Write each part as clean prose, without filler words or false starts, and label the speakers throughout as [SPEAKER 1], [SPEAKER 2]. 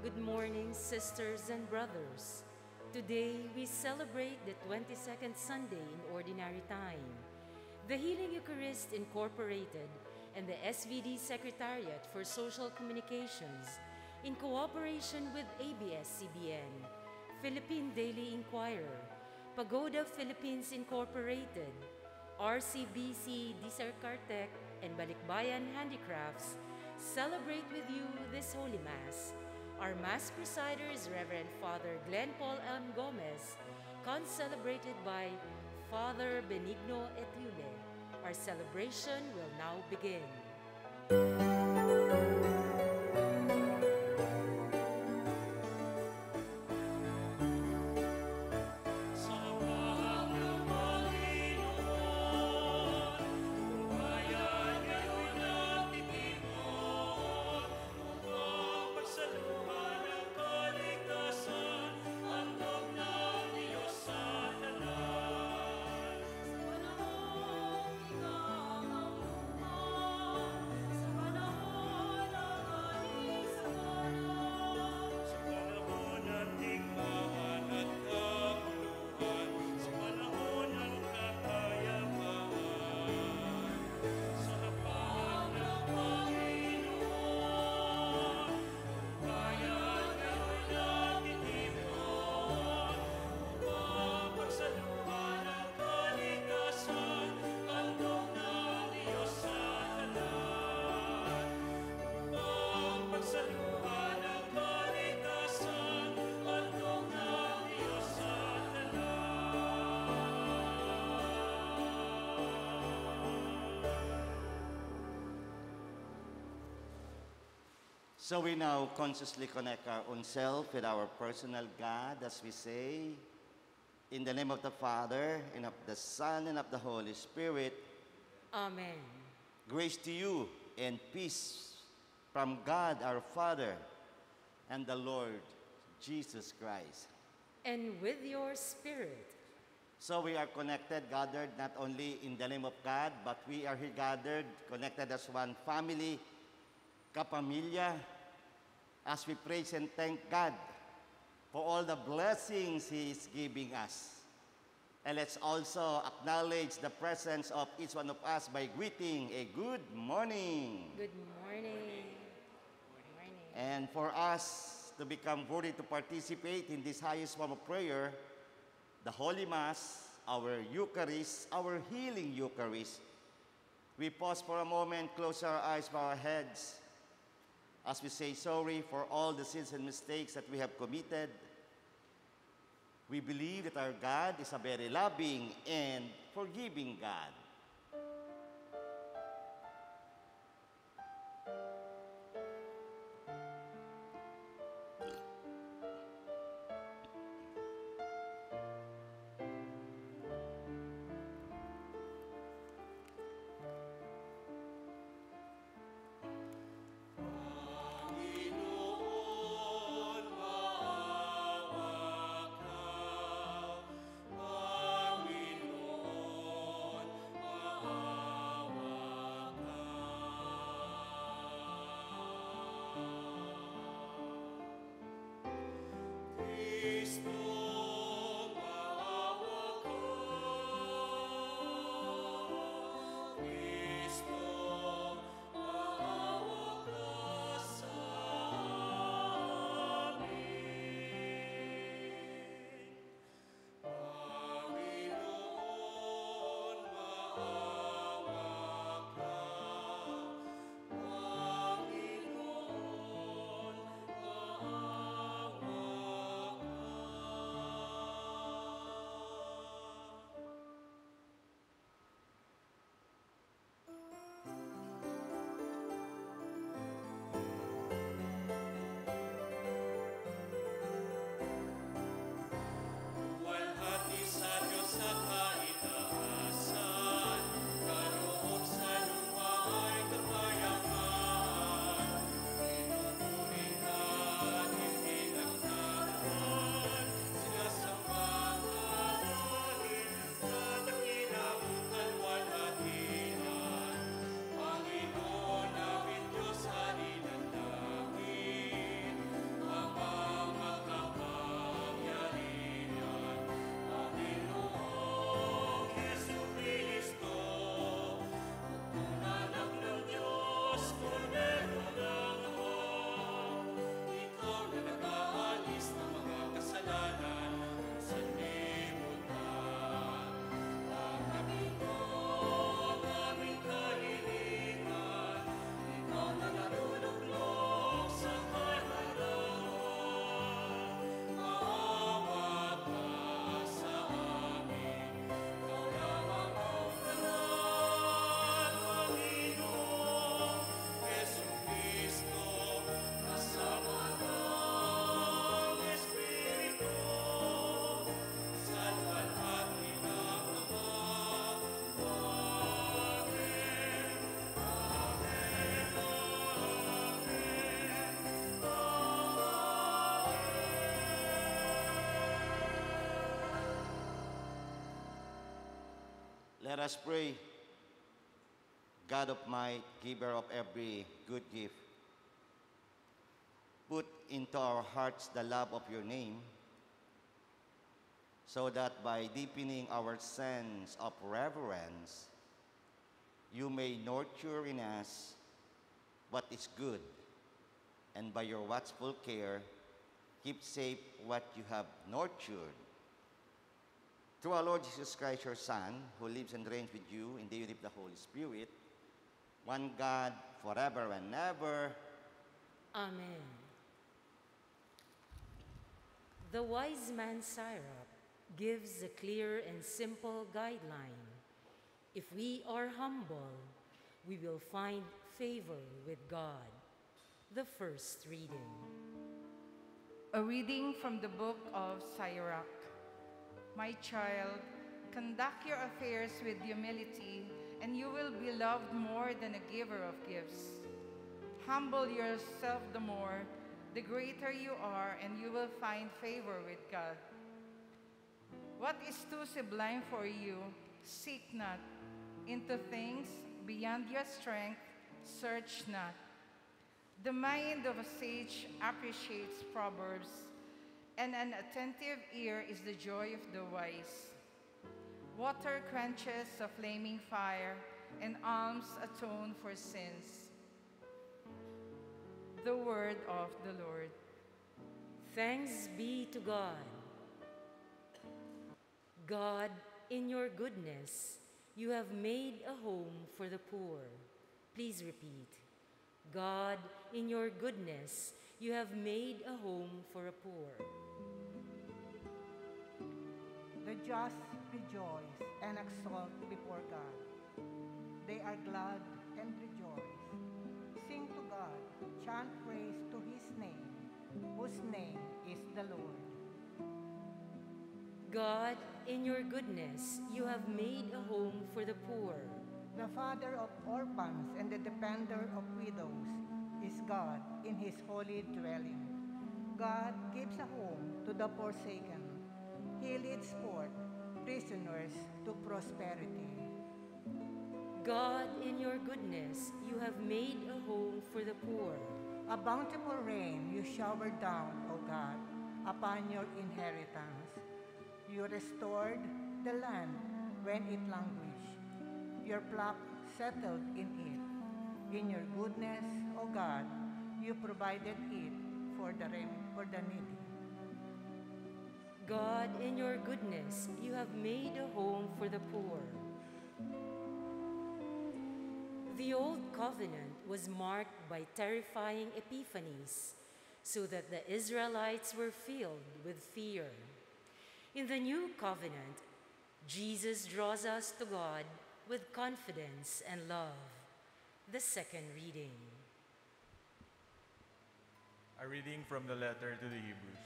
[SPEAKER 1] Good morning, sisters and brothers. Today, we celebrate the 22nd Sunday in Ordinary Time. The Healing Eucharist Incorporated and the SVD Secretariat for Social Communications, in cooperation with ABS-CBN, Philippine Daily Inquirer, Pagoda Philippines Incorporated, RCBC Disarcartec, and Balikbayan Handicrafts, celebrate with you this Holy Mass. Our Mass presider is Reverend Father Glenn Paul M. Gomez, concelebrated by Father Benigno Etiule. Our celebration will now begin.
[SPEAKER 2] So we now consciously connect our own self with our personal God as we say, in the name of the Father, and of the Son, and of the Holy Spirit.
[SPEAKER 1] Amen.
[SPEAKER 2] Grace to you and peace from God our Father and the Lord Jesus Christ.
[SPEAKER 1] And with your spirit.
[SPEAKER 2] So we are connected, gathered not only in the name of God, but we are here gathered, connected as one family, kapamilya, as we praise and thank God for all the blessings He is giving us. And let's also acknowledge the presence of each one of us by greeting a good morning.
[SPEAKER 1] Good morning. Good morning.
[SPEAKER 2] And for us to become worthy to participate in this highest form of prayer, the Holy Mass, our Eucharist, our healing Eucharist, we pause for a moment, close our eyes, bow our heads, as we say sorry for all the sins and mistakes that we have committed. We believe that our God is a very loving and forgiving God. Let us pray. God of might, giver of every good gift, put into our hearts the love of your name, so that by deepening our sense of reverence, you may nurture in us what is good, and by your watchful care, keep safe what you have nurtured. Through our Lord Jesus Christ, your Son, who lives and reigns with you in the unity of the Holy Spirit, one God, forever and ever.
[SPEAKER 1] Amen. The wise man Sirach gives a clear and simple guideline. If we are humble, we will find favor with God. The first reading.
[SPEAKER 3] A reading from the book of Sirach. My child, conduct your affairs with humility, and you will be loved more than a giver of gifts. Humble yourself the more, the greater you are, and you will find favor with God. What is too sublime for you, seek not. Into things beyond your strength, search not. The mind of a sage appreciates proverbs, and an attentive ear is the joy of the wise. Water quenches a flaming fire, and alms atone for sins. The word of the Lord.
[SPEAKER 1] Thanks be to God. God, in your goodness, you have made a home for the poor. Please repeat. God, in your goodness, you have made a home for a poor.
[SPEAKER 4] The just rejoice and exult before God. They are glad and rejoice. Sing to God, chant praise to his name, whose name is the Lord.
[SPEAKER 1] God, in your goodness, you have made a home for the poor.
[SPEAKER 4] The father of orphans and the defender of widows is God in his holy dwelling. God gives a home to the forsaken. He leads forth prisoners to prosperity.
[SPEAKER 1] God, in your goodness, you have made a home for the poor.
[SPEAKER 4] A bountiful rain you shower down, O God, upon your inheritance. You restored the land when it languished. Your flock settled in it. In your goodness, O God, you provided it for the needy.
[SPEAKER 1] God, in your goodness, you have made a home for the poor. The Old Covenant was marked by terrifying epiphanies, so that the Israelites were filled with fear. In the New Covenant, Jesus draws us to God with confidence and love. The second reading.
[SPEAKER 5] A reading from the letter to the Hebrews.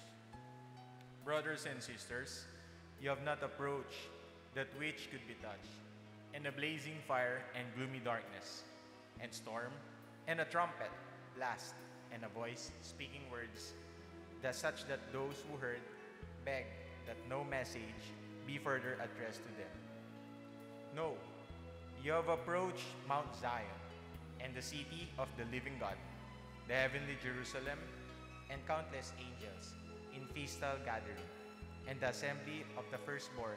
[SPEAKER 5] Brothers and sisters, you have not approached that which could be touched, and a blazing fire and gloomy darkness, and storm, and a trumpet, blast, and a voice speaking words, that such that those who heard begged that no message be further addressed to them. No, you have approached Mount Zion, and the city of the living God, the heavenly Jerusalem, and countless angels in festal gathering, and the assembly of the firstborn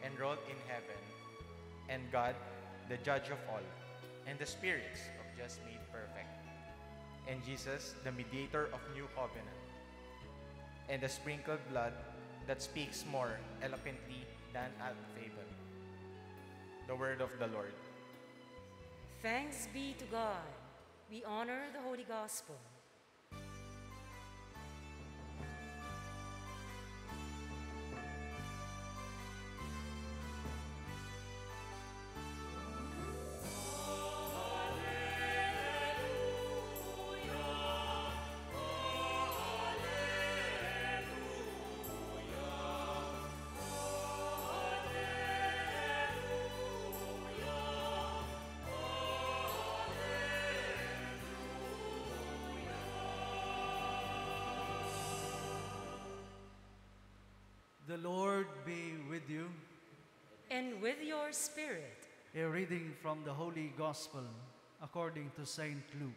[SPEAKER 5] enrolled in heaven, and God, the judge of all, and the spirits of just made perfect, and Jesus, the mediator of new covenant, and the sprinkled blood that speaks more eloquently than a fable. The word of the Lord.
[SPEAKER 1] Thanks be to God. We honor the Holy Gospel.
[SPEAKER 6] The Lord be with you.
[SPEAKER 1] and with your spirit.
[SPEAKER 6] A reading from the Holy Gospel according to Saint Luke.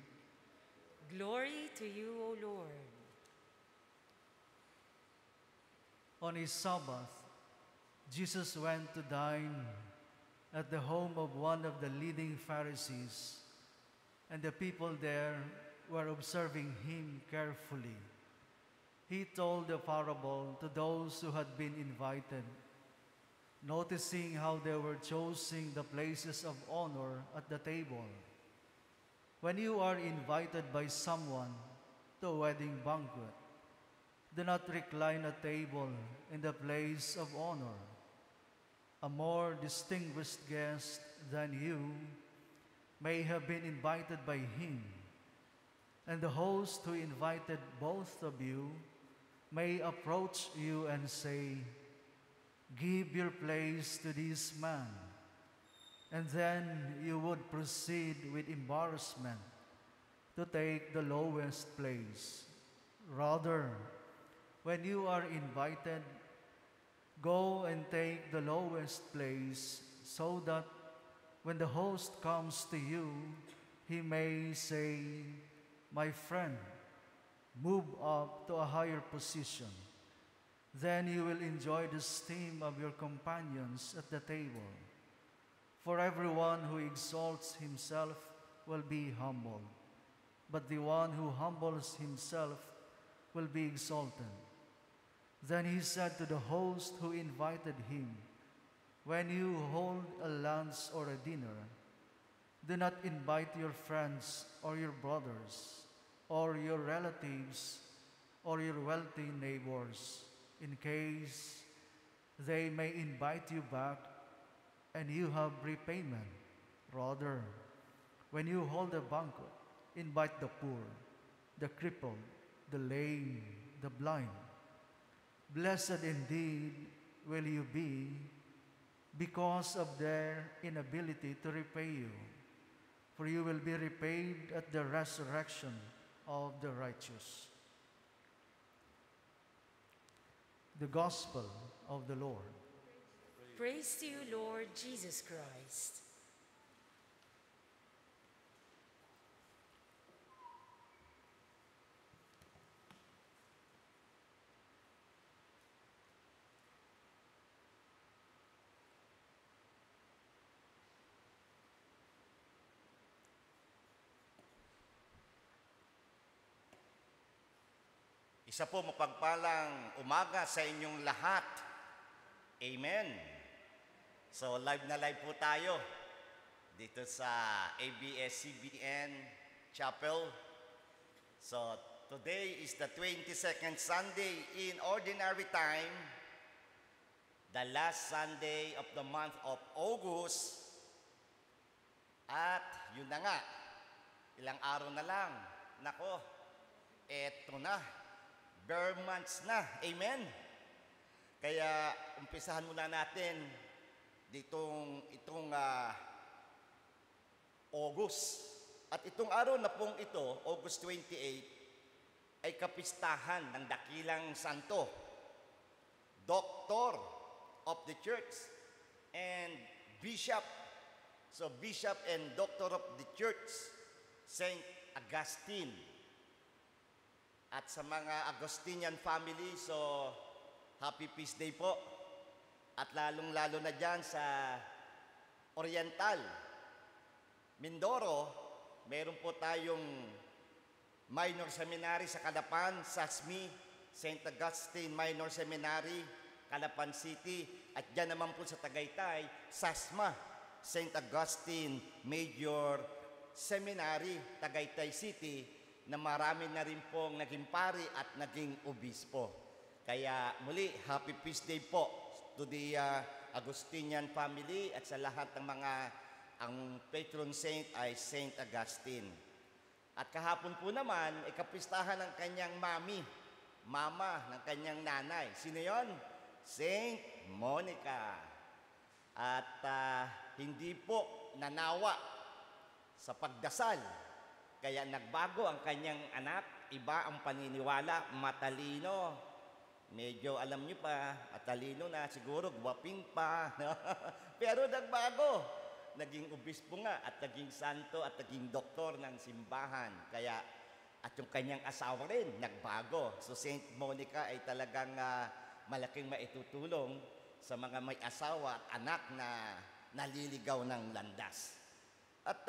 [SPEAKER 1] Glory to you, O Lord.
[SPEAKER 6] On his Sabbath, Jesus went to dine at the home of one of the leading Pharisees, and the people there were observing him carefully. He told a parable to those who had been invited, noticing how they were choosing the places of honor at the table. When you are invited by someone to a wedding banquet, do not recline at table in the place of honor. A more distinguished guest than you may have been invited by him, and the host who invited both of you may approach you and say, "Give your place to this man," and then you would proceed with embarrassment to take the lowest place. Rather, when you are invited, go and take the lowest place, so that when the host comes to you, he may say, "My friend, move up to a higher position." Then you will enjoy the esteem of your companions at the table. For everyone who exalts himself will be humbled, but the one who humbles himself will be exalted. Then he said to the host who invited him, "When you hold a lunch or a dinner, do not invite your friends or your brothers or your relatives or your wealthy neighbors, in case they may invite you back and you have repayment. Rather, when you hold a banquet, invite the poor, the crippled, the lame, the blind. Blessed indeed will you be because of their inability to repay you, for you will be repaid at the resurrection of the righteous." The Gospel of the Lord.
[SPEAKER 1] Praise to you, Lord Jesus Christ.
[SPEAKER 2] Isa po mapagpalang umaga sa inyong lahat. Amen. So live na live po tayo dito sa ABS-CBN Chapel. So today is the 22nd Sunday in Ordinary Time, the last Sunday of the month of August. At yun na nga, ilang araw na lang. Nako, eto na. Bare months na. Amen? Kaya umpisahan muna natin itong August. At itong araw na pong ito, August 28, ay kapistahan ng dakilang santo, Doctor of the Church, and Bishop. So Bishop and Doctor of the Church, Saint Augustine. At sa mga Agustinian family, so happy feast day po. At lalong-lalo na dyan sa Oriental, Mindoro, meron po tayong minor seminary sa Calapan, SASMI, St. Augustine Minor Seminary, Calapan City. At dyan naman po sa Tagaytay, SASMA, St. Augustine Major Seminary, Tagaytay City, na marami na rin pong naging pari at naging obispo. Kaya muli, happy feast day po to the Agustinian family at sa lahat ng mga, ang patron saint ay Saint Augustine. At kahapon po naman, ikapistahan ng kanyang mama ng kanyang nanay. Sino yon? Saint Monica. At hindi po nanawa sa pagdasal. Kaya nagbago ang kanyang anak, iba ang paniniwala, matalino, medyo alam nyo pa, at talino na, siguro gwaping pa. No? Pero nagbago. Naging obispo nga, at naging santo, at naging doktor ng simbahan. Kaya, at yung kanyang asawa rin, nagbago. So, Saint Monica ay talagang malaking maitutulong sa mga may asawa at anak na naliligaw ng landas. At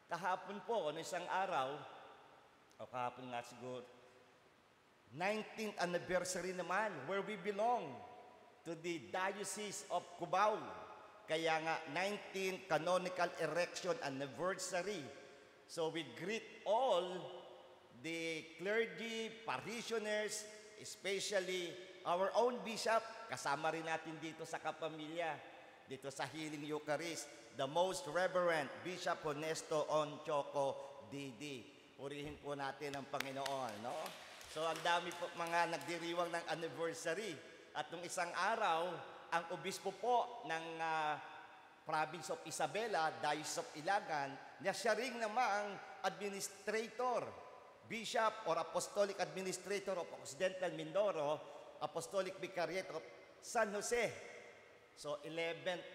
[SPEAKER 2] kahapon po, isang araw, o kahapon nga siguro, 19th anniversary naman, where we belong to the Diocese of Cubao. Kaya nga, 19th canonical erection anniversary. So we greet all the clergy, parishioners, especially our own bishop. Kasama rin natin dito sa kapamilya, dito sa Healing Eucharist, the Most Reverend Bishop Honesto Onchoco Didi. Purihin po natin ang Panginoon, no? So ang dami po mga nagdiriwang ng anniversary. At nung isang araw, ang obispo po ng Province of Isabela, Diocese of Ilagan, niya siya ring namang administrator, bishop or apostolic administrator of Occidental Mindoro, Apostolic Vicariate of San Jose. So 11th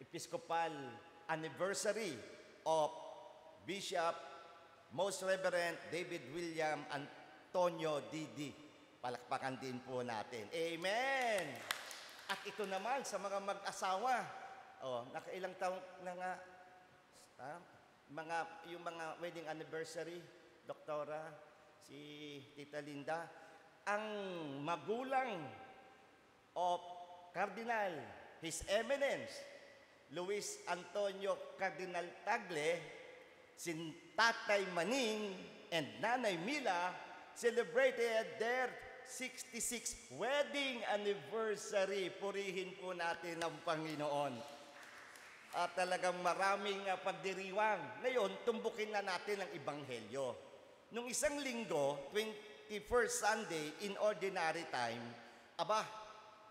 [SPEAKER 2] Episcopal Anniversary of Bishop Most Reverend David William Antonio Didi. Palakpakan din po natin. Amen! At ito naman sa mga mag-asawa. Nakailang taong na nga, yung mga wedding anniversary, Doktora, si Tita Linda, ang magulang of Cardinal, His Eminence, Luis Antonio Cardinal Tagle, si Tatay Maning and Nanay Mila celebrated their 66th wedding anniversary. Purihin po natin ang Panginoon. At talagang maraming pagdiriwang. Ngayon, tumbukin na natin ang Ebanghelyo. Nung isang linggo, 21st Sunday in ordinary time,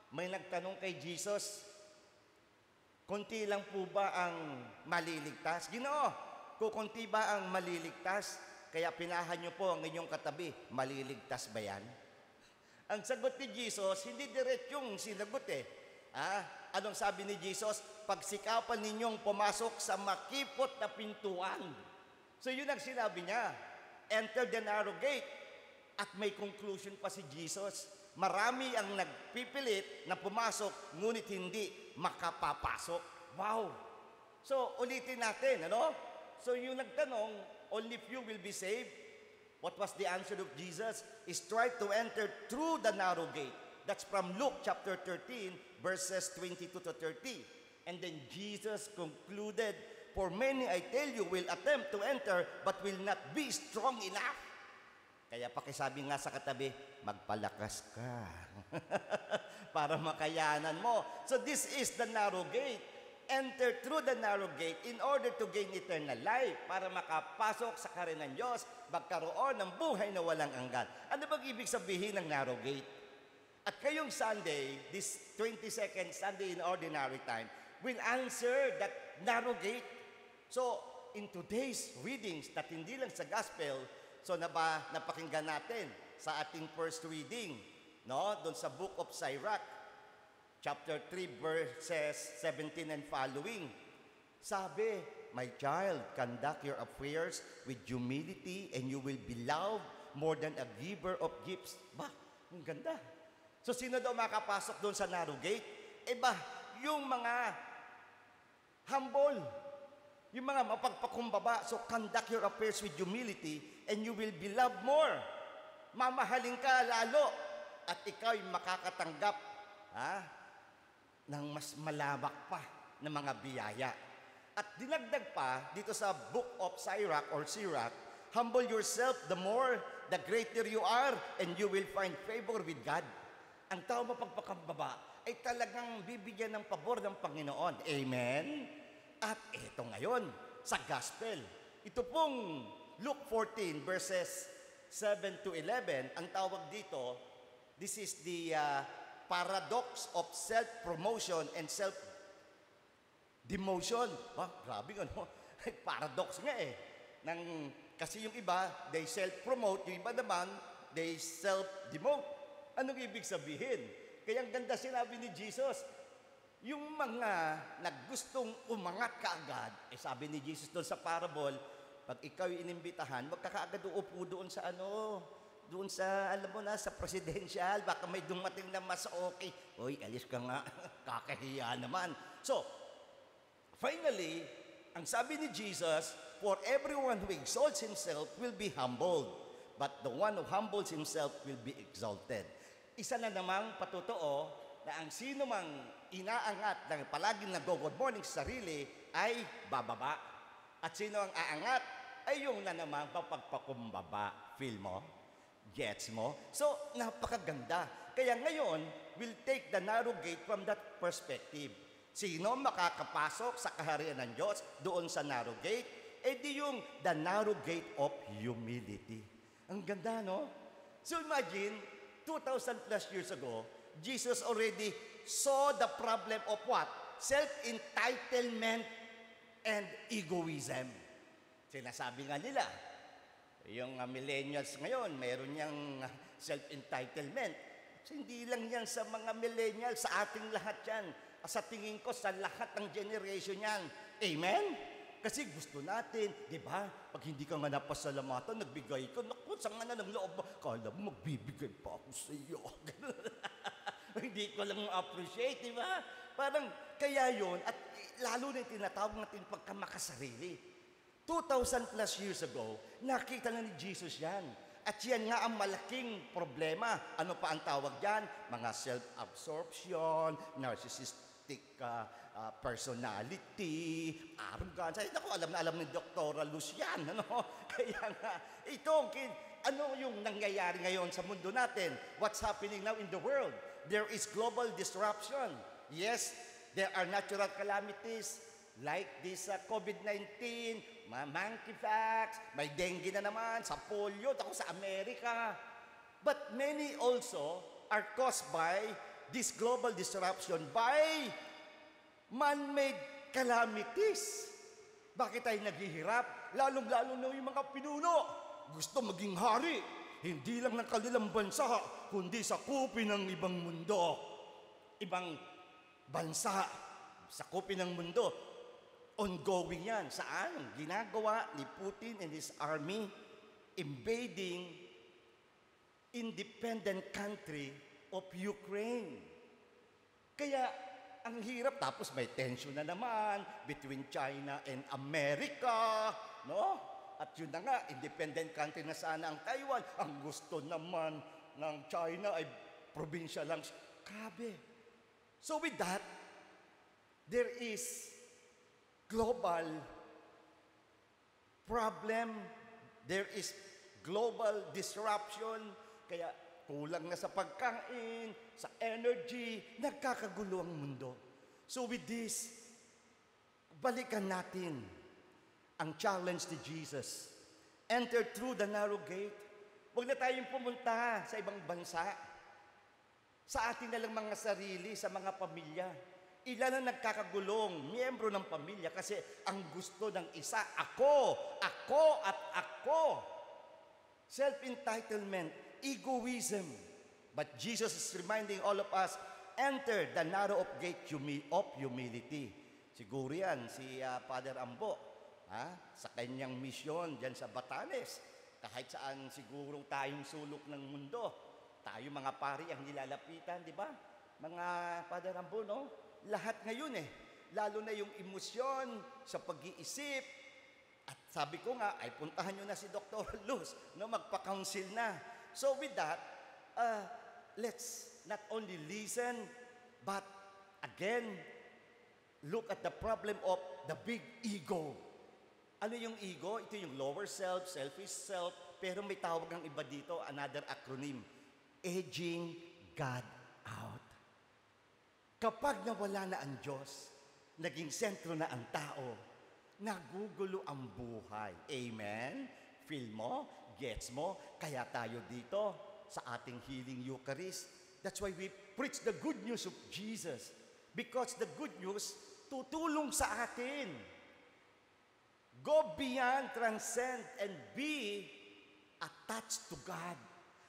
[SPEAKER 2] may nagtanong kay Jesus, konti lang po ba ang maliligtas? Ginoo, kukunti ba ang maliligtas? Kaya pinahan niyo po ang inyong katabi, maliligtas ba yan? Ang sagot ni Jesus, hindi diretsong sinagot Anong sabi ni Jesus? Pagsikapan ninyong pumasok sa makipot na pintuan. So yun ang sinabi niya. Enter the narrow gate. At may conclusion pa si Jesus. Marami ang nagpipilit na pumasok, ngunit hindi makapapasok. Wow! So ulitin natin, ano? So yung nagtanong, only few will be saved. What was the answer of Jesus? Strive to enter through the narrow gate. That's from Luke chapter 13, verses 22 to 30. And then Jesus concluded, for many, I tell you, will attempt to enter, but will not be strong enough. Kaya pakisabi nga sa katabi, magpalakas ka. Para makayanan mo. So this is the narrow gate. Enter through the narrow gate in order to gain eternal life, para makapasok sa kaharian ng Diyos, magkaroon ng buhay na walang hanggan. Ano bang ibig sabihin ng narrow gate? At kayong Sunday, this 22nd Sunday in ordinary time, will answer that narrow gate. So, in today's readings, that hindi lang sa Gospel, so napakinggan natin sa ating first reading, no? Doon sa Book of Sirach, chapter 3, verses 17 and following. Sabi, my child, conduct your affairs with humility and you will be loved more than a giver of gifts. Ang ganda. So, sino daw makapasok doon sa narrow gate? Yung mga humble, yung mga mapagpakumbaba. So, conduct your affairs with humility and you will be loved more. Mamahalin ka lalo at ikaw'y makakatanggap ng mas malawak pa na mga biyaya. At dinagdag pa dito sa Book of Sirach or Sirach, humble yourself the more, the greater you are, and you will find favor with God. Ang tao mapagpakambaba ay talagang bibigyan ng pabor ng Panginoon. Amen? At ito ngayon, sa Gospel, ito pong Luke 14 verses 7 to 11, ang tawag dito, this is the paradox of self-promotion and self-demotion. Grabe ano. Paradox nga kasi yung iba, they self-promote, yung iba naman, they self-demote. Anong ibig sabihin? Kaya ang ganda sinabi ni Jesus, yung mga naggustong umangat kaagad, sabi ni Jesus doon sa parable, pag ikaw inimbitahan, wag ka kaagad uupo doon sa doon sa, alam mo na, sa presidential, baka may dumating na mas okay. Uy, alis ka nga, kakahiya naman. So, finally, ang sabi ni Jesus, for everyone who exalts himself will be humbled, but the one who humbles himself will be exalted. Isa na namang patotoo na ang sino mang inaangat ng palaging nag-good morning sa sarili ay bababa. At sino ang aangat ay yung na namang papagpakumbaba. Feel mo? Gets mo? So, napakaganda. Kaya ngayon, we'll take the narrow gate from that perspective. Sino makakapasok sa kaharian ng Diyos doon sa narrow gate? Di yung the narrow gate of humility. Ang ganda, no? So imagine, 2,000 plus years ago, Jesus already saw the problem of what? Self-entitlement and egoism. Sinasabi nga nila, yung millennials ngayon, meron niyang self-entitlement. So, hindi lang yan sa mga millennials, sa ating lahat yan. Sa tingin ko, sa lahat ng generation yan. Amen? Kasi gusto natin, di ba? Pag hindi ka nga napasalamatan, nagbigay ka, naku, saan nga na ng loob mo? Kala mo, magbibigay pa ako sa iyo. Hindi ko lang appreciate, di ba? Parang, kaya yun, at lalo na yung tinatawag natin pagkamakasarili. 2,000 plus years ago, nakita na ni Jesus yan. At yan nga ang malaking problema. Ano pa ang tawag yan? Mga self-absorption, narcissistic personality, arrogance. Ay, naku, alam ni Dr. Luz yan. Ano? Kaya nga, ano yung nangyayari ngayon sa mundo natin? What's happening now in the world? There is global disruption. Yes, there are natural calamities like this COVID-19, monkeypox, may dengue na naman, sa polio, ako sa Amerika. But many also are caused by this global disruption by man-made calamities. Bakit tayo naghihirap? Lalong-lalo na yung mga pinuno. Gusto maging hari. Hindi lang ng kanilang bansa, kundi sakupin ng ibang mundo. Ibang bansa, sakupin ng mundo. Ongoing yan. Saan? Ginagawa ni Putin and his army invading independent country of Ukraine. Kaya ang hirap, tapos may tension na naman between China and America, no? At yun na nga, independent country na sana ang Taiwan. Ang gusto naman ng China ay probinsya lang. Grabe. So with that, there is global problem, there is global disruption, kaya kulang na sa pagkain, sa energy, nagkakagulo ang mundo. So with this, balikan natin ang challenge ni Jesus. Enter through the narrow gate. Huwag na tayong pumunta sa ibang bansa. Sa atin na lang mga sarili, sa mga pamilya. Ilan ang nagkakagulong, miyembro ng pamilya kasi ang gusto ng isa, ako at ako. Self-entitlement, egoism. But Jesus is reminding all of us, enter the narrow of gate of humility. Siguro yan, si Father Ambo, sa kanyang misyon dyan sa Batanes, kahit saan siguro tayong sulok ng mundo, tayo mga pari ang nilalapitan, di ba? Mga Father Ambo, no? Lahat ngayon lalo na yung emosyon sa pag-iisip. At sabi ko nga, ay puntahan nyo na si Dr. Luz, no, magpa-counsel na. So with that, let's not only listen, but again, look at the problem of the big ego. Ano yung ego? Ito yung lower self, selfish self, pero may tawag ng iba dito, another acronym, edging God out. Kapag nawala na ang Diyos, naging sentro na ang tao, nagugulo ang buhay. Amen? Feel mo? Gets mo? Kaya tayo dito sa ating healing Eucharist. That's why we preach the good news of Jesus. Because the good news tutulong sa atin. Go beyond, transcend, and be attached to God.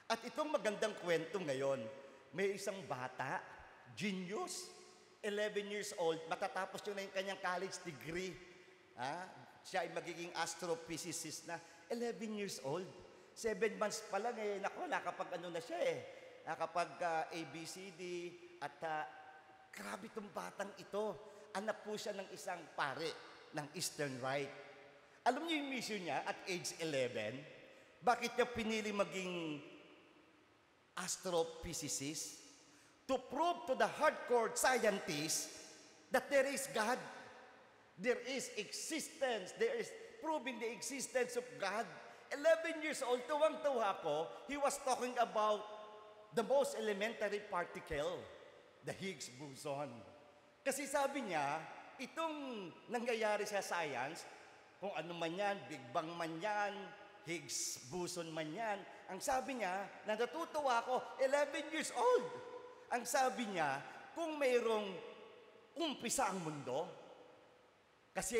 [SPEAKER 2] At itong magandang kwento ngayon, may isang bata, genius, 11 years old, matatapos yun na yung kanyang college degree. Siya ay magiging astrophysicist na, 11 years old. 7 months pa lang nakapag ano na siya nakapag ABCD at grabe itong batang ito. Anak po siya ng isang pare ng Eastern Rite. Alam niyo yung mission niya at age 11? Bakit niya pinili maging astrophysicist? To prove to the hardcore scientists that there is God. There is existence. There is proving the existence of God. 11 years old, tuwang-tuwa ko, he was talking about the most elementary particle, the Higgs boson. Kasi sabi niya, itong nangyayari sa science, kung ano man yan, Big Bang man yan, Higgs boson man yan, ang sabi niya, na natutuwa ko, 11 years old. Ang sabi niya, kung mayroong umpisa ang mundo, kasi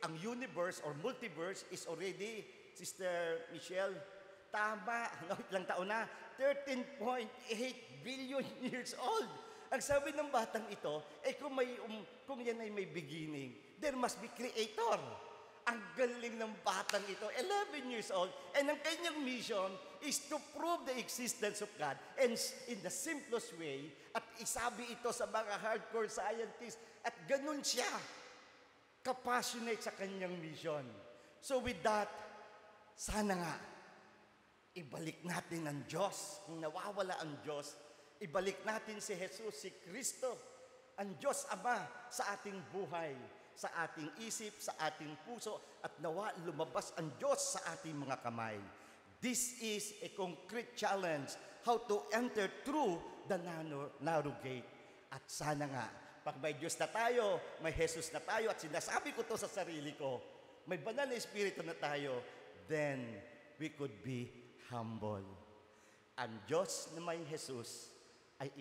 [SPEAKER 2] ang universe or multiverse is already, Sister Michelle, tama, ilang taon na, 13.8 billion years old. Ang sabi ng batang ito, kung yan ay may beginning, there must be creator. Ang galing ng batang ito, 11 years old, and ang kanyang mission is to prove the existence of God. And in the simplest way, at isabi ito sa mga hardcore scientists, at ganun siya, kapassionate sa kanyang mission. So with that, sana nga, ibalik natin ang Diyos. Kung nawawala ang Diyos, ibalik natin si Jesus, si Kristo, ang Diyos Ama sa ating buhay, sa ating isip, sa ating puso, at nawa lumabas ang Diyos sa ating mga kamay. This is a concrete challenge, how to enter through the narrow gate. At sana nga, pag may Diyos na tayo, may Jesus na tayo, at sinasabi ko to sa sarili ko, may banal na Espiritu na tayo, then we could be humble. Ang Diyos na may Jesus ay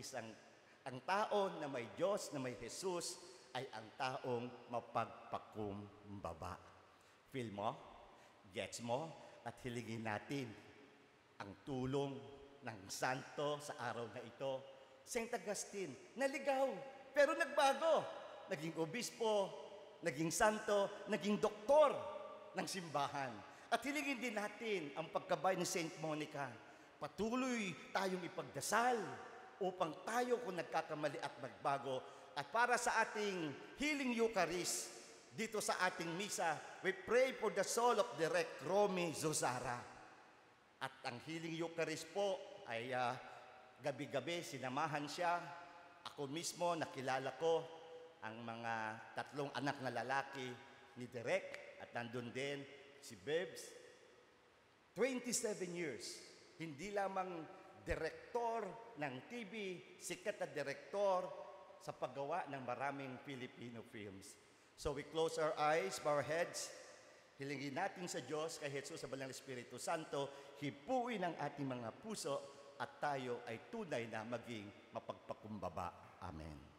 [SPEAKER 2] ang tao na may Diyos na may Jesus ay ang taong mapagpakumbaba. Feel mo? Gets mo? At hilingin natin ang tulong ng santo sa araw na ito. Saint Augustine, naligaw, pero nagbago. Naging obispo, naging santo, naging doktor ng simbahan. At hilingin din natin ang pagkabay ni Saint Monica. Patuloy tayong ipagdasal upang tayo kung nagkakamali at magbago. At para sa ating healing Eucharist, dito sa ating misa, we pray for the soul of Direct Romy Zozara. At ang healing Eucharist po ay gabi-gabi sinamahan siya. Ako mismo, nakilala ko ang mga 3 anak na lalaki ni Direk at nandun din si Bebs. 27 years, hindi lamang direktor ng TV, sikat na direktor sa paggawa ng maraming Filipino films. So we close our eyes, bow our heads, hilingin natin sa Diyos, kay Jesus sa Banal Espiritu Santo, hipuin ang ating mga puso at tayo ay tunay na maging mapagpakumbaba. Amen.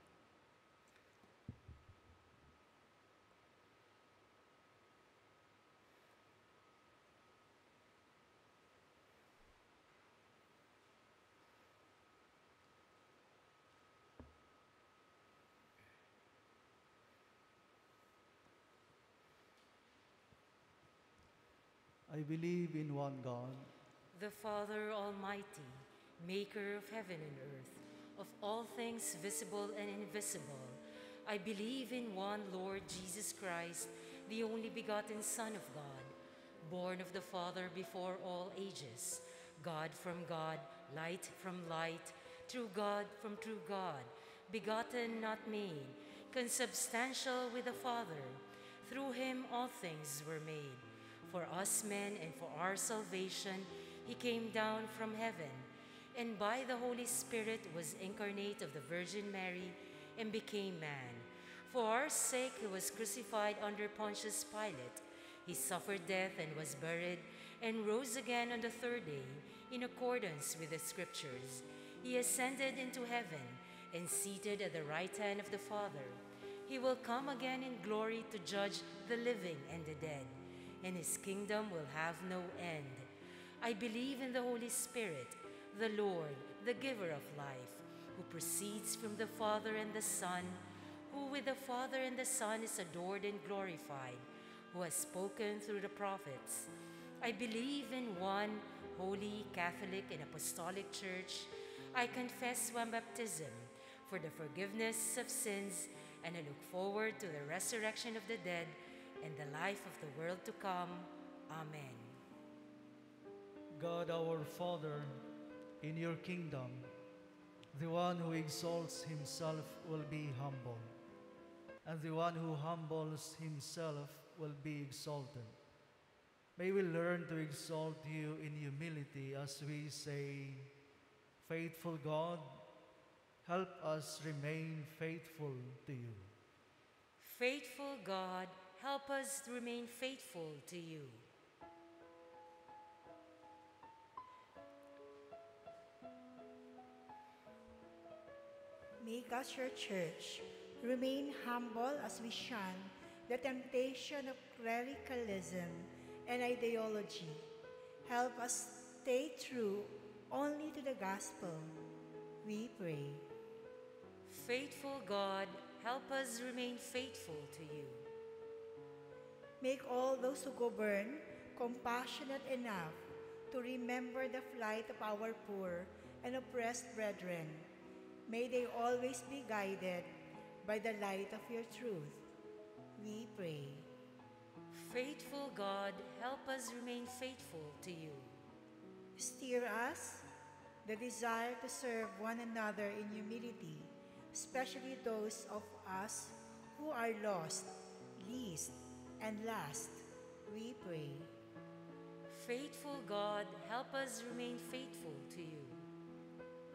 [SPEAKER 6] I believe in one God,
[SPEAKER 1] the Father Almighty, maker of heaven and earth, of all things visible and invisible. I believe in one Lord Jesus Christ, the only begotten Son of God, born of the Father before all ages, God from God, light from light, true God from true God, begotten, not made, consubstantial with the Father. Through him all things were made. For us men and for our salvation, he came down from heaven, and by the Holy Spirit was incarnate of the Virgin Mary and became man. For our sake he was crucified under Pontius Pilate. He suffered death and was buried, and rose again on the 3rd day, in accordance with the Scriptures. He ascended into heaven, and seated at the right hand of the Father. He will come again in glory to judge the living and the dead, and his kingdom will have no end. I believe in the Holy Spirit, the Lord, the giver of life, who proceeds from the Father and the Son, who with the Father and the Son is adored and glorified, who has spoken through the prophets. I believe in one holy, Catholic, and Apostolic Church. I confess one baptism for the forgiveness of sins, and I look forward to the resurrection of the dead and the life of the world to come. Amen.
[SPEAKER 6] God our Father, in your kingdom, the one who exalts himself will be humble, and the one who humbles himself will be exalted. May we learn to exalt you in humility as we say, Faithful God, help us remain faithful to you.
[SPEAKER 1] Faithful God, help us remain faithful to you.
[SPEAKER 7] Make us your church. Remain humble as we shun the temptation of clericalism and ideology. Help us stay true only to the gospel. We pray.
[SPEAKER 1] Faithful God, help us remain faithful to you.
[SPEAKER 7] Make all those who govern compassionate enough to remember the plight of our poor and oppressed brethren. May they always be guided by the light of your truth. We pray.
[SPEAKER 1] Faithful God, help us remain faithful to you.
[SPEAKER 7] Steer us the desire to serve one another in humility, especially those of us who are lost, least, and last. We pray.
[SPEAKER 1] Faithful God, help us remain faithful to you.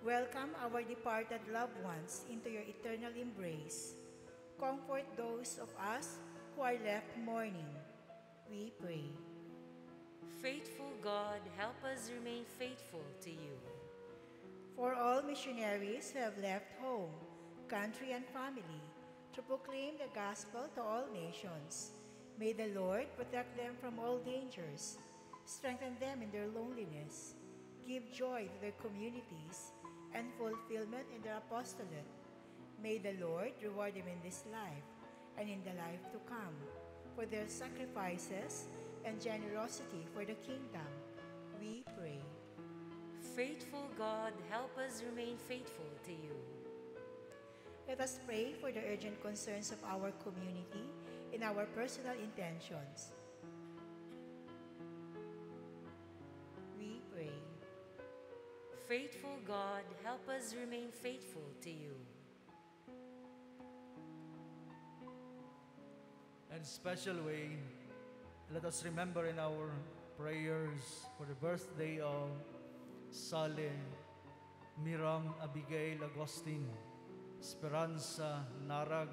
[SPEAKER 7] Welcome our departed loved ones into your eternal embrace. Comfort those of us who are left mourning. We pray.
[SPEAKER 1] Faithful God, help us remain faithful to you.
[SPEAKER 7] For all missionaries who have left home, country, and family to proclaim the gospel to all nations, may the Lord protect them from all dangers, strengthen them in their loneliness, give joy to their communities, and fulfillment in their apostolate. May the Lord reward them in this life and in the life to come for their sacrifices and generosity for the kingdom. We pray.
[SPEAKER 1] Faithful God, help us remain faithful to you.
[SPEAKER 7] Let us pray for the urgent concerns of our community in our personal intentions. We pray.
[SPEAKER 1] Faithful God, help us remain faithful to you.
[SPEAKER 6] In a special way, let us remember in our prayers for the birthday of Sale, Miram Abigail Agustin, Esperanza Narag,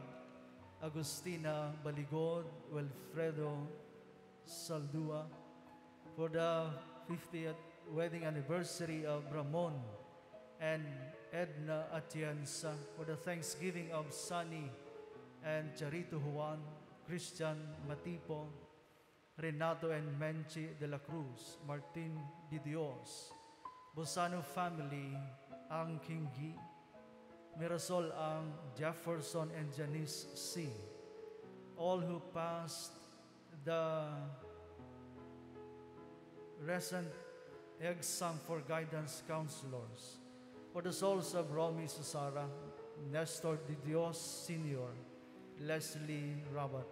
[SPEAKER 6] Agustina Baligod, Wilfredo Saldua, for the 50th wedding anniversary of Ramon and Edna Atienza, for the Thanksgiving of Sunny and Charito Juan, Christian Matipo, Renato and Menchi de la Cruz, Martin Didios, Bosano family, Ang Kingi, Mirasol Ang, Jefferson and Janice C., all who passed the recent exam for guidance counselors, for the souls of Romy Susara, Nestor Didios Sr., Leslie Rabat,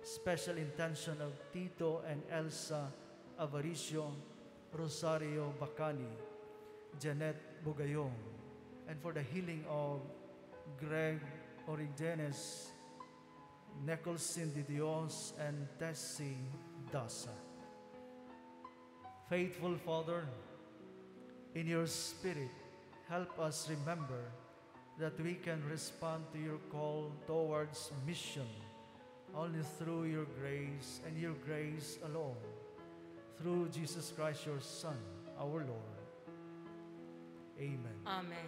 [SPEAKER 6] special intention of Tito and Elsa Avaricio, Rosario Bacani, Janet Bugayong, and for the healing of Greg Origenes, Nicholson Didios, and Tessie Dasa. Faithful Father, in your Spirit, help us remember that we can respond to your call towards mission only through your grace and your grace alone, through Jesus Christ, your Son, our Lord. Amen.
[SPEAKER 1] Amen.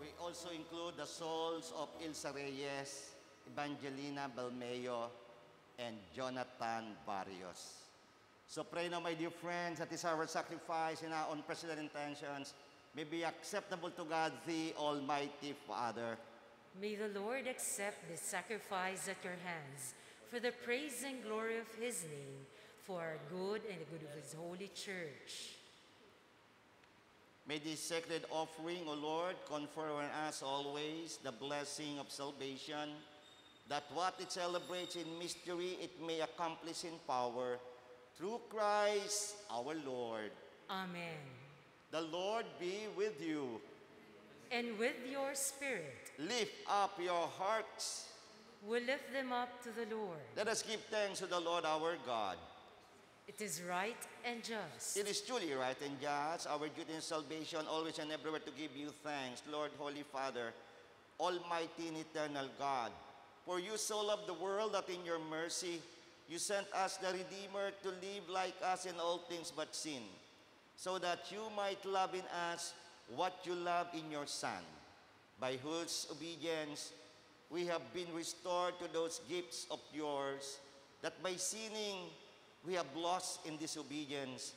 [SPEAKER 2] we also include the souls of Ilsa Reyes, Evangelina Balmeo, and Jonathan Barrios. So pray now, my dear friends, that is our sacrifice and our unprecedented intentions may be acceptable to God, the Almighty Father.
[SPEAKER 1] May the Lord accept this sacrifice at your hands for the praise and glory of his name, for our good and the good of his holy church.
[SPEAKER 2] May this sacred offering, O Lord, confer on us always the blessing of salvation, that what it celebrates in mystery, it may accomplish in power, through Christ our Lord.
[SPEAKER 1] Amen.
[SPEAKER 2] The Lord be with you.
[SPEAKER 1] And with your spirit,
[SPEAKER 2] Lift up your hearts.
[SPEAKER 1] we lift them up to the Lord.
[SPEAKER 2] Let us give thanks to the Lord our God.
[SPEAKER 1] It is right and just.
[SPEAKER 2] It is truly right and just, our duty and salvation, always and everywhere to give you thanks, Lord, Holy Father, Almighty and eternal God. For you so loved the world that in your mercy you sent us the Redeemer to live like us in all things but sin, so that you might love in us what you love in your Son, by whose obedience we have been restored to those gifts of yours, that by sinning we have lost in disobedience.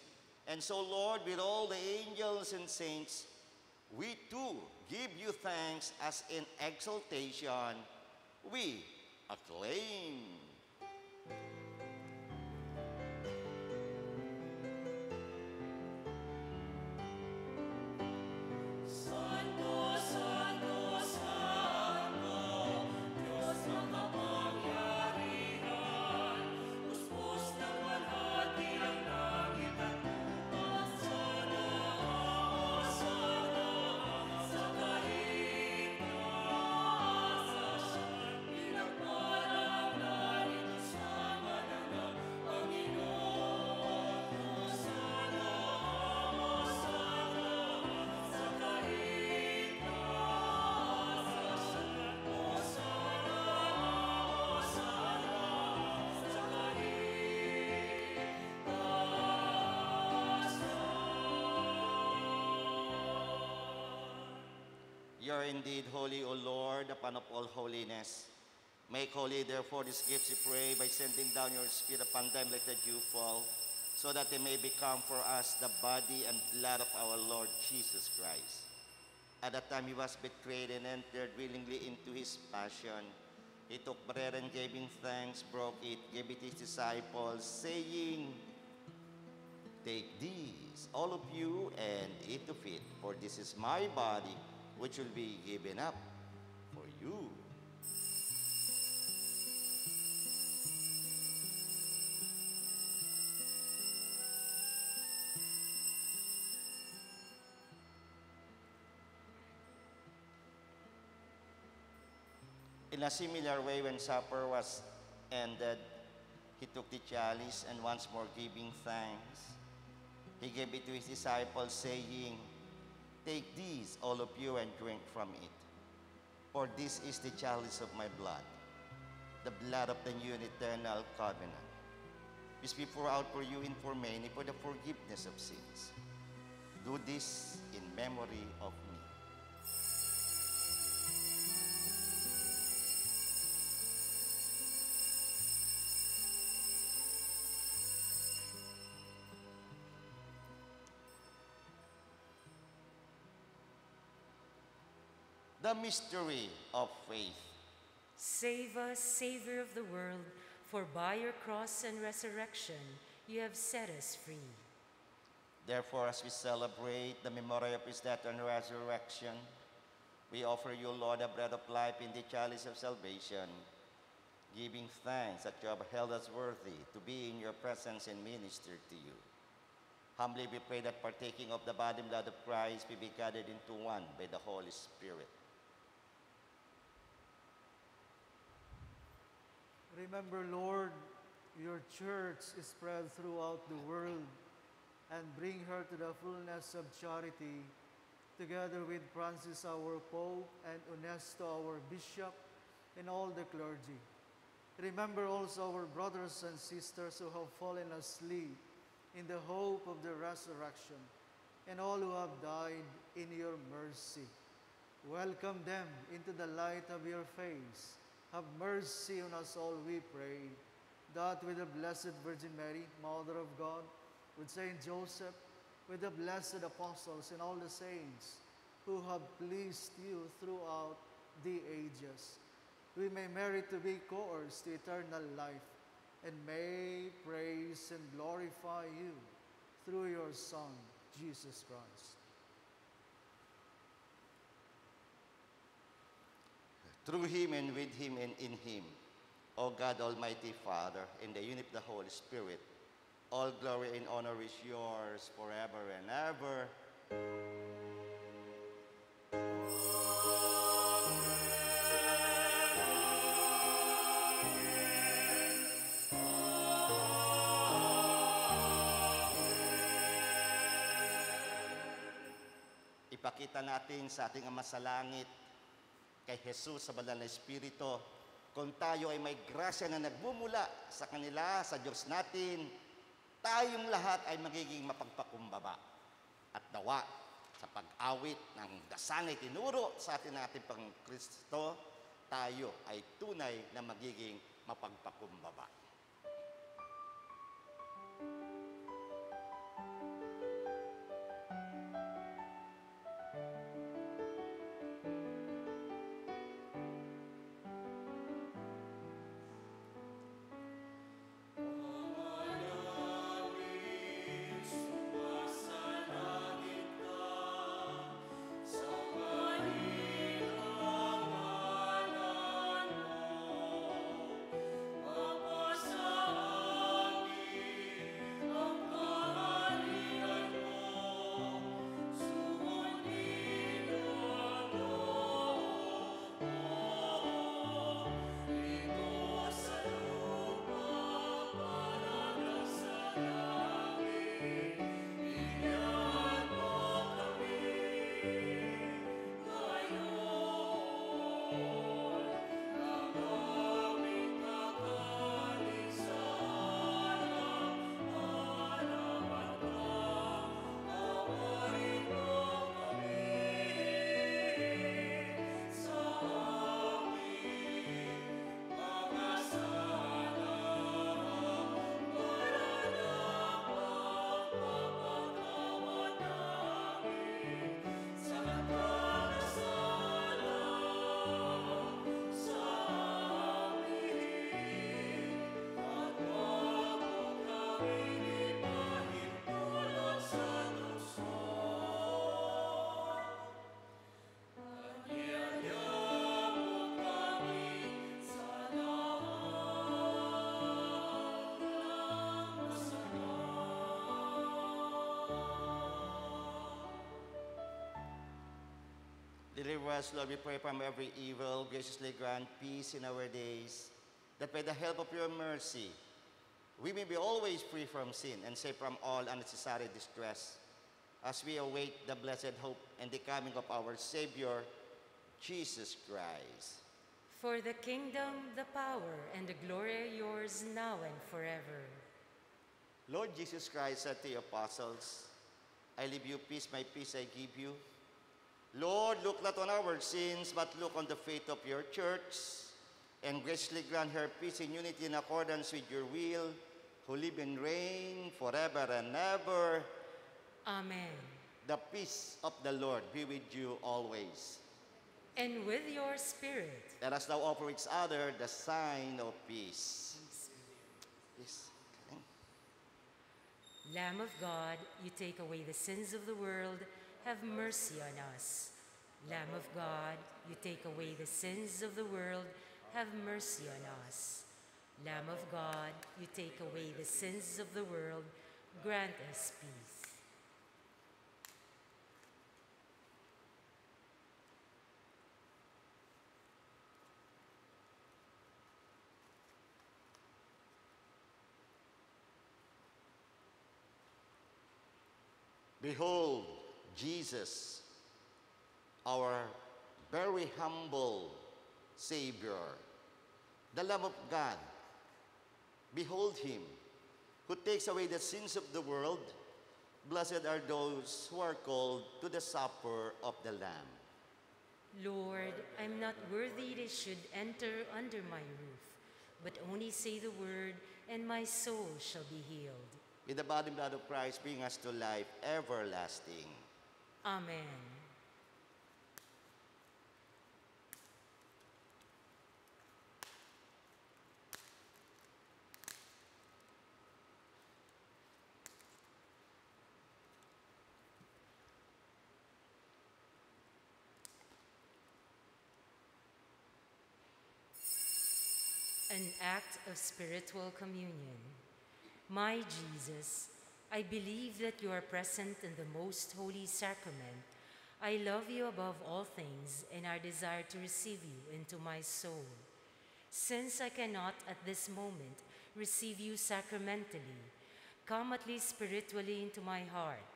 [SPEAKER 2] And so, Lord, with all the angels and saints, we too give you thanks as in exaltation we acclaim. You are indeed holy, O Lord, upon of all holiness. Make holy, therefore, these gifts, we pray, by sending down your Spirit upon them like the dew fall, so that they may become for us the body and blood of our Lord Jesus Christ. At that time he was betrayed and entered willingly into his passion. He took bread and giving thanks, broke it, gave it to his disciples, saying, "Take these, all of you, and eat of it, for this is my body, which will be given up for you." In a similar way, when supper was ended, he took the chalice, and once more giving thanks, he gave it to his disciples, saying, "Take these, all of you, and drink from it. For this is the chalice of my blood, the blood of the new and eternal covenant, which we pour out for you and for many for the forgiveness of sins. Do this in memory of me." The mystery of faith.
[SPEAKER 1] Save us, Savior of the world, for by your cross and resurrection you have set us free.
[SPEAKER 2] Therefore, as we celebrate the memory of his death and resurrection, we offer you, Lord, the bread of life in the chalice of salvation, giving thanks that you have held us worthy to be in your presence and minister to you. Humbly we pray that partaking of the body and blood of Christ, we be gathered into one by the Holy Spirit.
[SPEAKER 6] Remember, Lord, your church is spread throughout the world, and bring her to the fullness of charity, together with Francis our Pope and Ernesto our Bishop and all the clergy. Remember also our brothers and sisters who have fallen asleep in the hope of the resurrection, and all who have died in your mercy. Welcome them into the light of your face. Have mercy on us all, we pray, that with the Blessed Virgin Mary, Mother of God, with Saint Joseph, with the blessed apostles and all the saints who have pleased you throughout the ages, we may merit to be co-heirs to eternal life, and may praise and glorify you through your Son, Jesus Christ.
[SPEAKER 2] Through him and with him and in him, O God, Almighty Father, in the unity of the Holy Spirit, all glory and honor is yours forever and ever. Ipakita natin sa ating Ama sa Langit, kay Jesus sa Banal na Espiritu, kung tayo ay may grasya na nagmumula sa kanila, sa Diyos natin, tayong lahat ay magiging mapagpakumbaba. At nawa, sa pag-awit ng dasang ay tinuro sa atin natin pang Kristo, tayo ay tunay na magiging mapagpakumbaba. Deliver us, Lord, we pray, from every evil. Graciously grant peace in our days, that by the help of your mercy, we may be always free from sin and safe from all unnecessary distress, as we await the blessed hope and the coming of our Savior, Jesus Christ.
[SPEAKER 1] For the kingdom, the power, and the glory are yours now and forever.
[SPEAKER 2] Lord Jesus Christ said to the apostles, I leave you peace, my peace I give you. Lord, look not on our sins, but look on the faith of your church, and graciously grant her peace and unity in accordance with your will, who live and reign forever and ever.
[SPEAKER 1] Amen.
[SPEAKER 2] The peace of the Lord be with you always.
[SPEAKER 1] And with your spirit.
[SPEAKER 2] Let us now offer each other the sign of peace. Peace. Okay.
[SPEAKER 1] Lamb of God, you take away the sins of the world, have mercy on us. Lamb of God, you take away the sins of the world, have mercy on us. Lamb of God, you take away the sins of the world, grant us peace.
[SPEAKER 2] Behold, Jesus, our very humble Savior, the Lamb of God. Behold him, who takes away the sins of the world. Blessed are those who are called to the supper of the Lamb.
[SPEAKER 1] Lord, I'm not worthy they should enter under my roof, but only say the word, and my soul shall be healed.
[SPEAKER 2] With the body and blood of Christ, bring us to life everlasting.
[SPEAKER 1] Amen. An act of spiritual communion. My Jesus, I believe that you are present in the most holy sacrament. I love you above all things, and I desire to receive you into my soul. Since I cannot at this moment receive you sacramentally, come at least spiritually into my heart.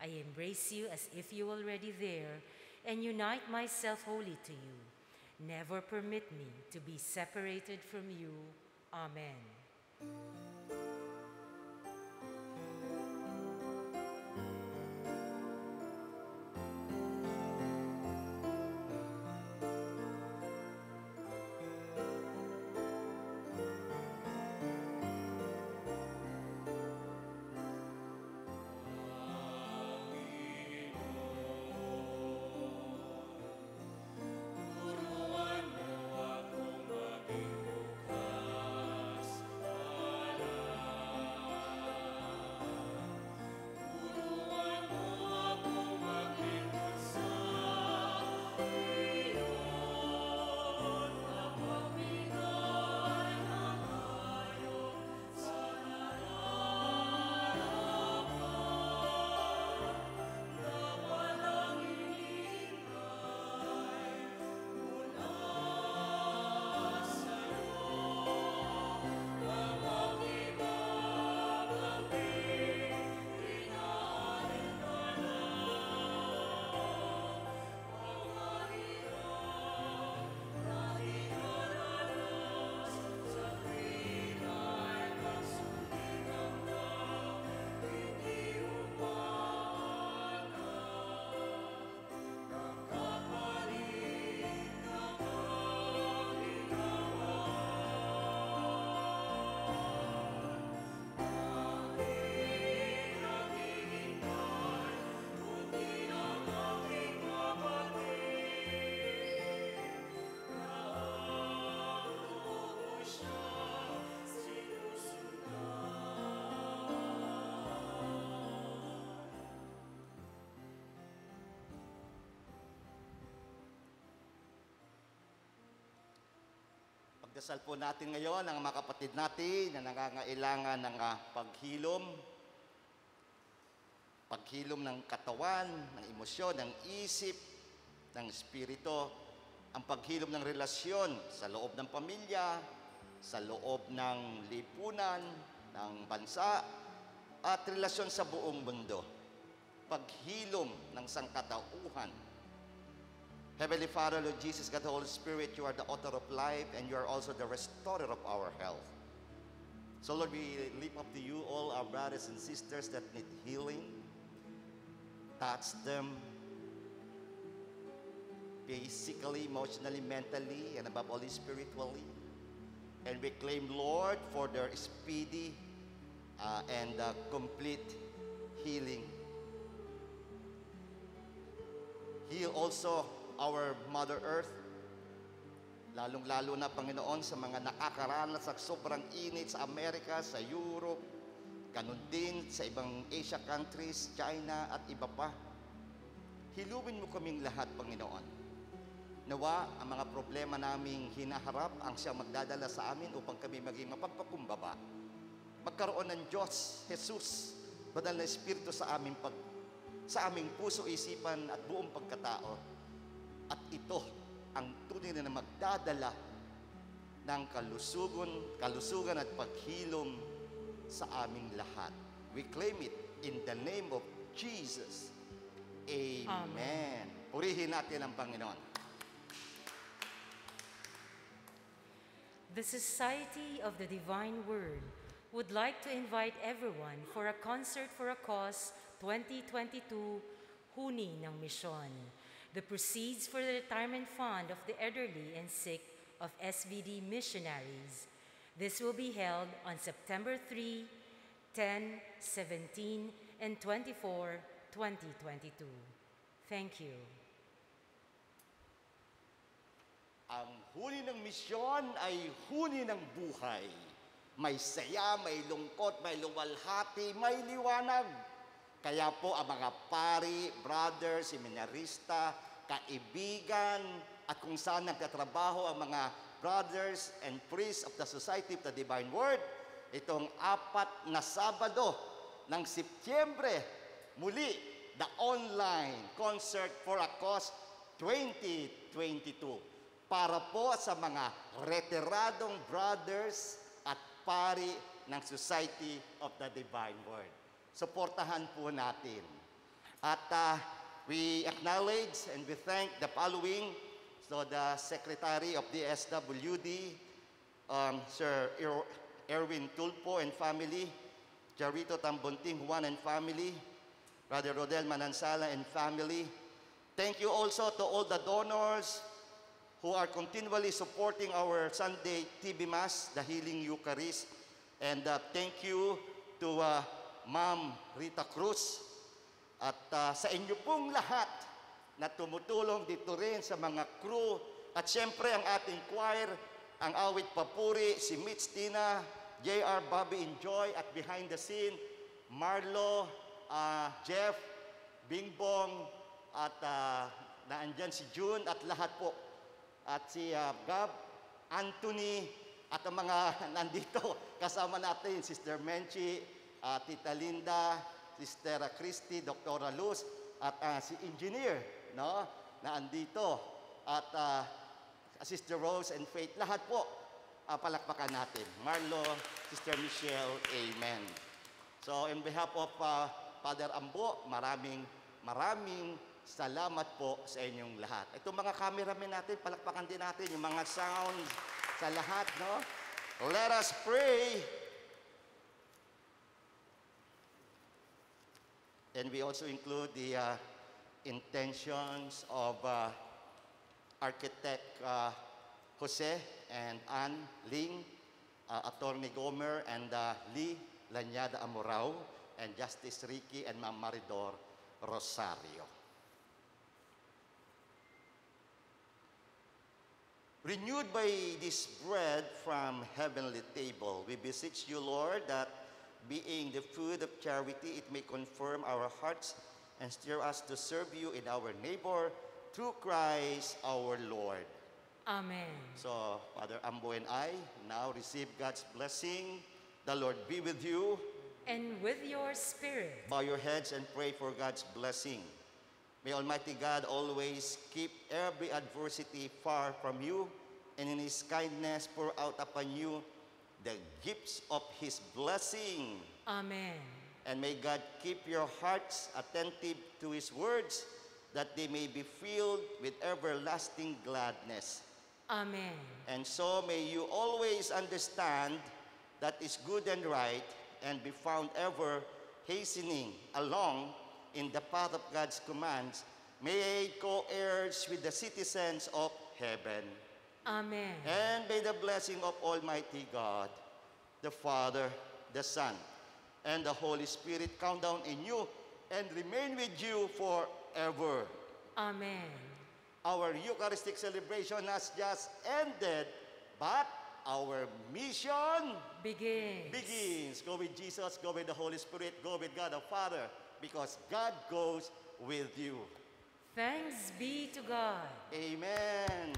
[SPEAKER 1] I embrace you as if you were already there, and unite myself wholly to you. Never permit me to be separated from you. Amen.
[SPEAKER 2] Pagdasal po natin ngayon ang mga kapatid natin na nangangailangan ng paghilom ng katawan, ng emosyon, ng isip, ng espiritu, ang paghilom ng relasyon sa loob ng pamilya, sa loob ng lipunan, ng bansa, at relasyon sa buong mundo. Paghilom ng sangkatauhan. Heavenly Father, Lord Jesus, God the Holy Spirit, you are the author of life and you are also the restorer of our health. So Lord, we lift up to you all our brothers and sisters that need healing. Touch them physically, emotionally, mentally, and above all, spiritually. And we claim, Lord, for their speedy and complete healing. Heal also our Mother Earth, lalong-lalo na, Panginoon, sa mga nakakaranas sa sobrang init sa Amerika, sa Europe, ganun din sa ibang Asia countries, China, at iba pa. Hiluwin mo kaming lahat, Panginoon. Nawa, ang mga problema naming hinaharap ang siyang magdadala sa amin upang kami maging mapagpakumbaba. Magkaroon ng Diyos, Jesus, banal na Espiritu sa aming puso, isipan at buong pagkatao. At ito ang tunay na magdadala ng kalusugan at paghilom sa aming lahat. We claim it in the name of Jesus. Amen. Purihin natin ang Panginoon.
[SPEAKER 1] The Society of the Divine Word would like to invite everyone for a Concert for a Cause 2022 Huni ng Misyon. the proceeds for the retirement fund of the elderly and sick of SVD missionaries. This will be held on September 3, 10, 17, and 24, 2022. Thank you.
[SPEAKER 2] Ang huni ng misyon ay huni ng buhay. May saya, may lungkot, may luwalhati, may liwanag. Kaya po ang mga pari, brothers, seminarista, kaibigan, at kung saan nagtatrabaho ang mga brothers and priests of the Society of the Divine Word, itong 4 na Sabado ng Setyembre, muli, the online concert for a cause 2022. Para po sa mga retiradong brothers at pari ng Society of the Divine Word. Suportahan po natin. At we acknowledge and we thank the following. So the Secretary of the SWD, Sir Erwin Tulpo and family, Jarito Tambunting Juan and family, Brother Rodel Manansala and family. Thank you also to all the donors who are continually supporting our Sunday TV Mass, the Healing Eucharist. And thank you to Ma'am Rita Cruz at sa inyo pong lahat na tumutulong dito rin sa mga crew. At siyempre ang ating choir, ang awit papuri, si Mitch Tina, J.R. Bobby Enjoy, at behind the scene, Marlo, Jeff, Bingbong, at naandyan si June at lahat po. At si Gab, Anthony, at ang mga nandito, kasama natin, Sister Menchi, Tita Linda, Sister Christy, Dr. Luz, at si Engineer, no, na andito, at Sister Rose and Faith, lahat po, palakpakan natin. Marlo, Sister Michelle, amen. So, in behalf of Father Ambo, maraming salamat po sa inyong lahat. Itong mga cameramen natin, palakpakan din natin yung mga sounds sa lahat, no? Let us pray. And we also include the intentions of Architect Jose and Ann Ling, Attorney Gomer and Lee Lanyada Amorao, and Justice Ricky and Ma'am Maridor Rosario. Renewed by this bread from heavenly table, we beseech you, Lord, that being the food of charity, it may confirm our hearts and stir us to serve you in our neighbor through Christ our Lord.
[SPEAKER 1] Amen.
[SPEAKER 2] So, Father Ambo and I now receive God's blessing. The Lord be with you.
[SPEAKER 1] And with your spirit.
[SPEAKER 2] Bow your heads and pray for God's blessing. May Almighty God always keep every adversity far from you, and in His kindness pour out upon you the gifts of His blessing.
[SPEAKER 1] Amen.
[SPEAKER 2] And may God keep your hearts attentive to His words, that they may be filled with everlasting gladness.
[SPEAKER 1] Amen.
[SPEAKER 2] And so may you always understand that is good and right, and be found ever hastening along in the path of God's commands, may co-heirs with the citizens of heaven.
[SPEAKER 1] Amen.
[SPEAKER 2] And may the blessing of Almighty God, the Father, the Son, and the Holy Spirit come down in you and remain with you forever.
[SPEAKER 1] Amen.
[SPEAKER 2] Our Eucharistic celebration has just ended, but our mission begins. Go with Jesus, go with the Holy Spirit, go with God the Father, because God goes with you.
[SPEAKER 1] Thanks be to God.
[SPEAKER 2] Amen.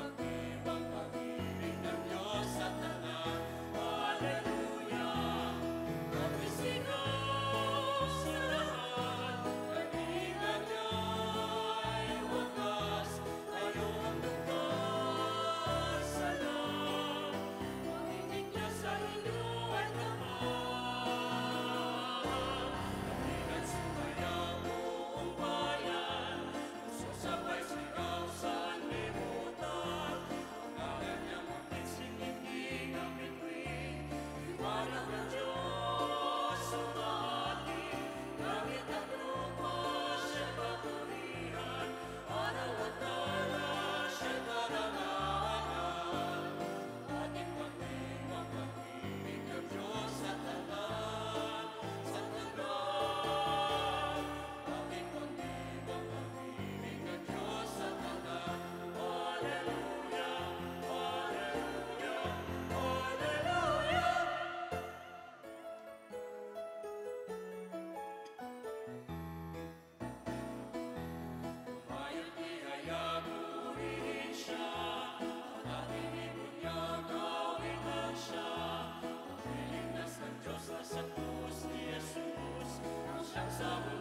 [SPEAKER 8] Ating as our